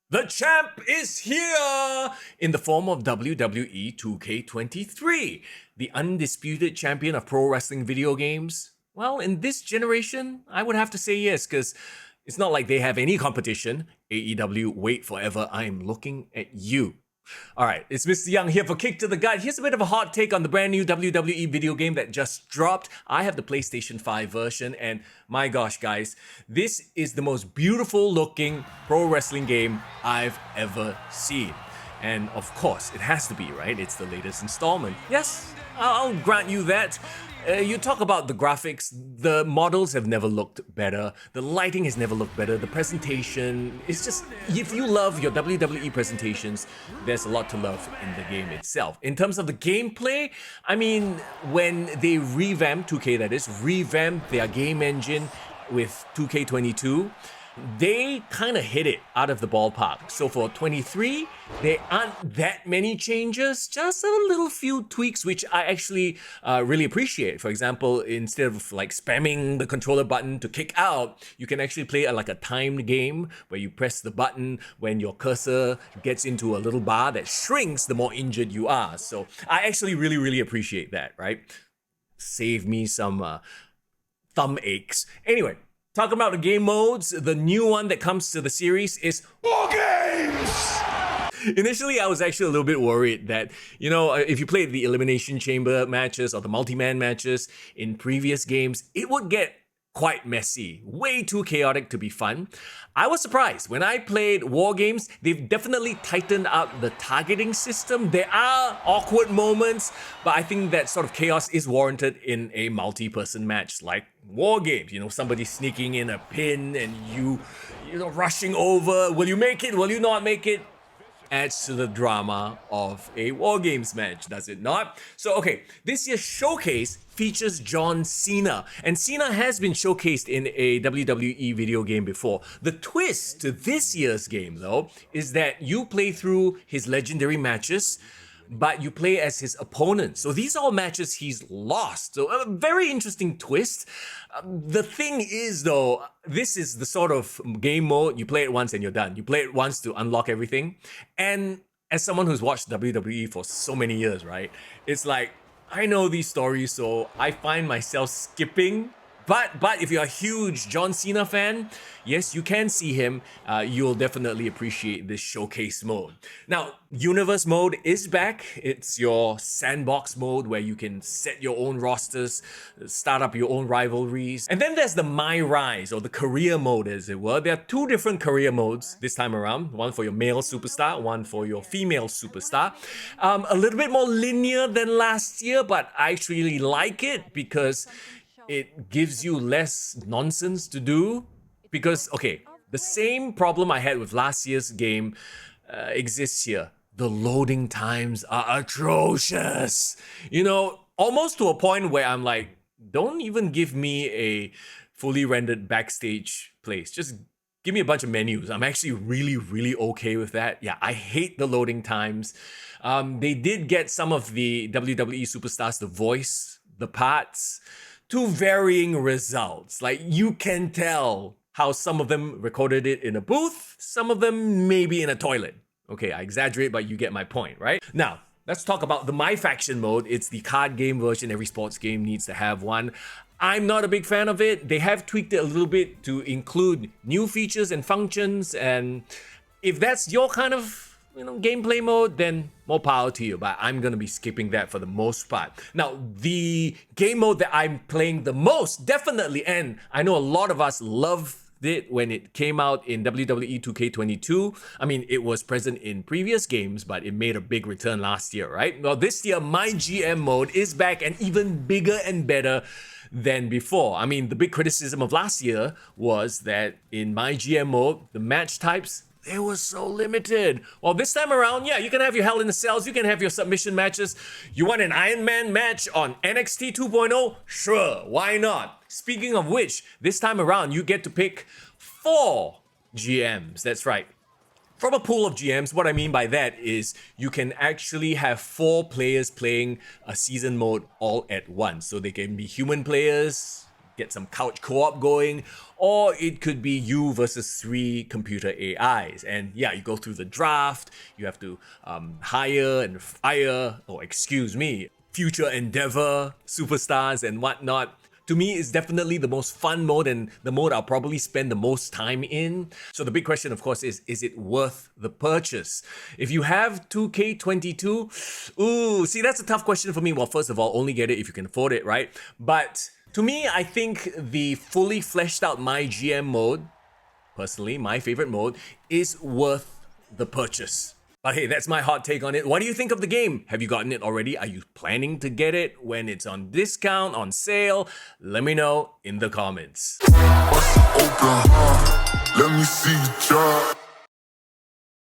The champ is here in the form of WWE 2K23, the undisputed champion of pro wrestling video games. Well, in this generation, I would have to say yes, because it's not like they have any competition. AEW, wait forever, I am looking at you. Alright, it's Mr. Young here for Kick to the Gut. Here's a bit of a hot take on the brand new WWE video game that just dropped. I have the PlayStation 5 version, and my gosh, guys, this is the most beautiful looking pro wrestling game I've ever seen. And of course, it has to be, right? It's the latest installment. Yes, I'll grant you that. You talk about the graphics, the models have never looked better, the lighting has never looked better, the presentation, it's just, if you love your WWE presentations, there's a lot to love in the game itself. In terms of the gameplay, I mean, when they revamped, 2K that is, revamped their game engine with 2K22, they kind of hit it out of the ballpark. So for 23, there aren't that many changes, just a little few tweaks, which I actually really appreciate. For example, instead of like spamming the controller button to kick out, you can actually play like a timed game where you press the button when your cursor gets into a little bar that shrinks the more injured you are. So I actually really appreciate that, right? Save me some thumb aches. Anyway, talking about the game modes, the new one that comes to the series is War Games! Initially, I was actually a little bit worried that, you know, if you played the Elimination Chamber matches or the multi-man matches in previous games, it would get quite messy, way too chaotic to be fun. I was surprised. When I played War Games, they've definitely tightened up the targeting system. There are awkward moments, but I think that sort of chaos is warranted in a multi-person match like War Games. You know, somebody sneaking in a pin and you know, rushing over. Will you make it? Will you not make it? Adds to the drama of a War Games match, does it not? So, okay, this year's showcase features John Cena, and Cena has been showcased in a WWE video game before. The twist to this year's game, though, is that you play through his legendary matches, but you play as his opponent. So these are all matches he's lost. So a very interesting twist. The thing is, though, this is the sort of game mode, you play it once and you're done. You play it once to unlock everything. And as someone who's watched WWE for so many years, right? It's like, I know these stories, so I find myself skipping. But if you're a huge John Cena fan, yes, you can see him. You'll definitely appreciate this showcase mode. Now, Universe mode is back. It's your sandbox mode where you can set your own rosters, start up your own rivalries. And then there's the My Rise, or the career mode, as it were. There are two different career modes this time around. One for your male superstar, one for your female superstar. A little bit more linear than last year, but I actually like it because it gives you less nonsense to do. Because, okay, the same problem I had with last year's game exists here. The loading times are atrocious. You know, almost to a point where I'm like, don't even give me a fully rendered backstage place. Just give me a bunch of menus. I'm actually really okay with that. Yeah, I hate the loading times. They did get some of the WWE superstars to voice the parts, to varying results. Like, you can tell how some of them recorded it in a booth, some of them maybe in a toilet. Okay, I exaggerate, but you get my point, right? Now, let's talk about the My Faction mode. It's the card game version. Every sports game needs to have one. I'm not a big fan of it. They have tweaked it a little bit to include new features and functions, and if that's your kind of gameplay mode, then more power to you, but I'm gonna be skipping that for the most part. Now, the game mode that I'm playing the most, definitely, and I know a lot of us loved it when it came out in WWE 2K22. I mean, it was present in previous games, but it made a big return last year, right? Well, this year, myGM mode is back and even bigger and better than before. I mean, the big criticism of last year was that in myGM mode, the match types, they were so limited. Well, this time around, yeah, you can have your Hell in the Cells, you can have your submission matches. You want an Iron Man match on NXT 2.0? Sure, why not? Speaking of which, this time around, you get to pick 4 GMs. That's right. From a pool of GMs, what I mean by that is you can actually have 4 players playing a season mode all at once. So they can be human players, get some couch co-op going, or it could be you versus 3 computer AIs. And yeah, you go through the draft, you have to hire and fire, or excuse me, future endeavor superstars and whatnot. To me, it's definitely the most fun mode and the mode I'll probably spend the most time in. So the big question, of course, is it worth the purchase? If you have 2K22, ooh, see, that's a tough question for me. Well, first of all, only get it if you can afford it, right? But to me, I think the fully fleshed out myGM mode, personally, my favorite mode, is worth the purchase. But hey, that's my hot take on it. What do you think of the game? Have you gotten it already? Are you planning to get it when it's on discount, on sale? Let me know in the comments. Let me see you drop.